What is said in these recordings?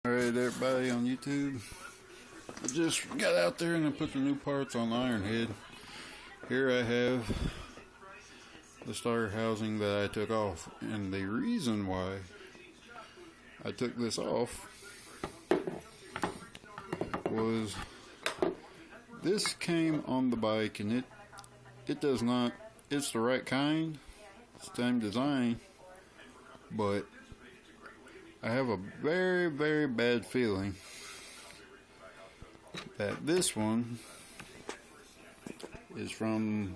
Alright, everybody on YouTube, I just got out there and I put the new parts on the Ironhead. Here I have the starter housing that I took off, and the reason why I took this off was this came on the bike, and it does not, it's the right kind, it's the same design, but I have a very, very bad feeling that this one is from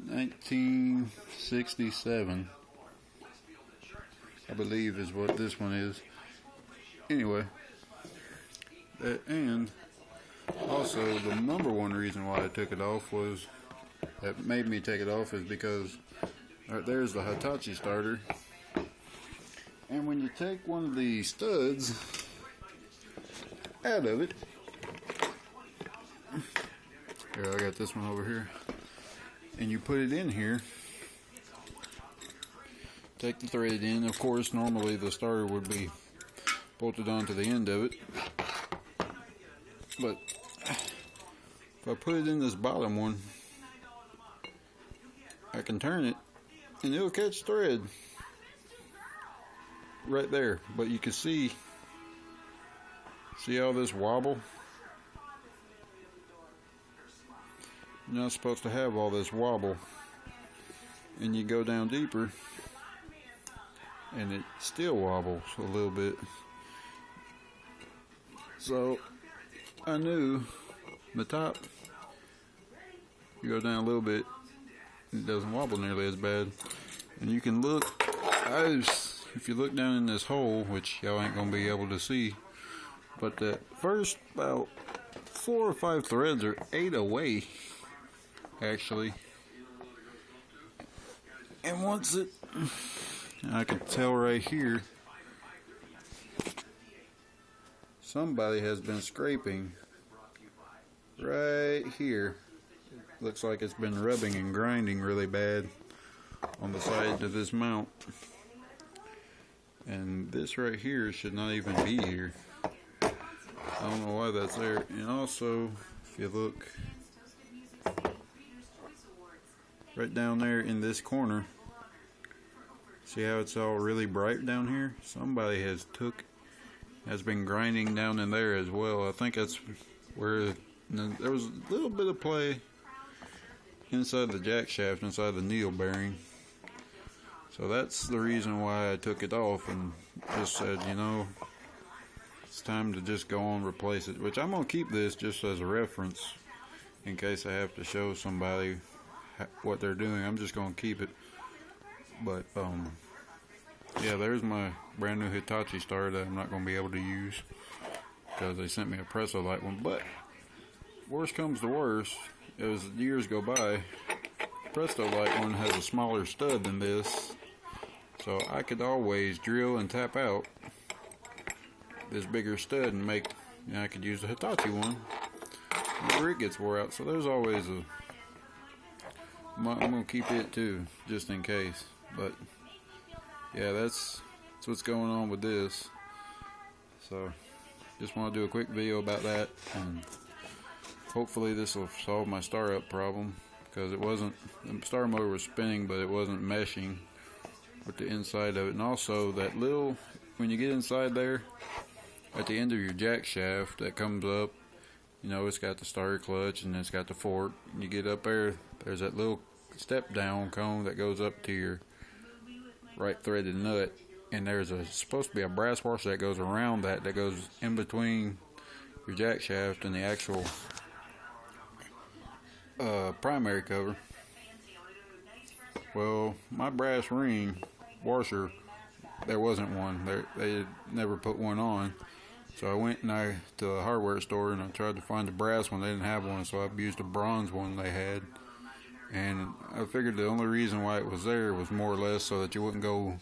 1967, I believe is what this one is. Anyway, and also the number one reason why I took it off was, that made me take it off, is because right there's the Hitachi starter. And when you take one of the studs out of it, here, I got this one over here, and you put it in here, take the thread in. Of course, normally the starter would be bolted onto the end of it, but if I put it in this bottom one, I can turn it and it'll catch thread right there. But you can see all this wobble? You're not supposed to have all this wobble, and you go down deeper and it still wobbles a little bit. So I knew the top, you go down a little bit, it doesn't wobble nearly as bad. And you can look, if you look down in this hole, which y'all ain't gonna be able to see, but the first about 4 or 5 threads are ate away, actually. And once I can tell right here, somebody has been scraping right here. Looks like it's been rubbing and grinding really bad on the side of this mount. And this right here should not even be here. I don't know why that's there. And also, if you look right down there in this corner, see how it's all really bright down here? Somebody has been grinding down in there as well. I think that's where there was a little bit of play inside the jack shaft, inside the needle bearing. So that's the reason why I took it off and just said, you know, it's time to just go on and replace it. Which I'm going to keep this just as a reference in case I have to show somebody what they're doing. I'm just going to keep it. But, yeah, there's my brand new Hitachi starter that I'm not going to be able to use because they sent me a Presolite one. But, worst comes to worst, as years go by, Presolite one has a smaller stud than this. So I could always drill and tap out this bigger stud and make, you know, I could use the Hitachi one whenever it gets wore out. So there's always I'm going to keep it too, just in case. But yeah, that's what's going on with this. So just want to do a quick video about that, and hopefully this will solve my startup problem, because it wasn't, the starter motor was spinning, but it wasn't meshing with the inside of it. And also that little, when you get inside there at the end of your jack shaft that comes up, you know, it's got the starter clutch and it's got the fork, and you get up there, there's that little step down cone that goes up to your right threaded nut, and there's supposed to be a brass washer that goes around that goes in between your jack shaft and the actual primary cover. Well, my brass ring washer, there wasn't one. They never put one on. So I went to a hardware store and I tried to find a brass one. They didn't have one, so I used a bronze one they had. And I figured the only reason why it was there was more or less so that you wouldn't go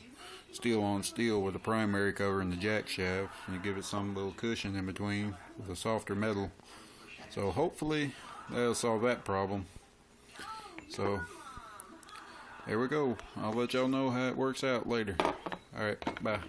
steel on steel with the primary cover and the jack shaft, and you give it some little cushion in between with a softer metal. So hopefully that'll solve that problem. So there we go. I'll let y'all know how it works out later. Alright, bye.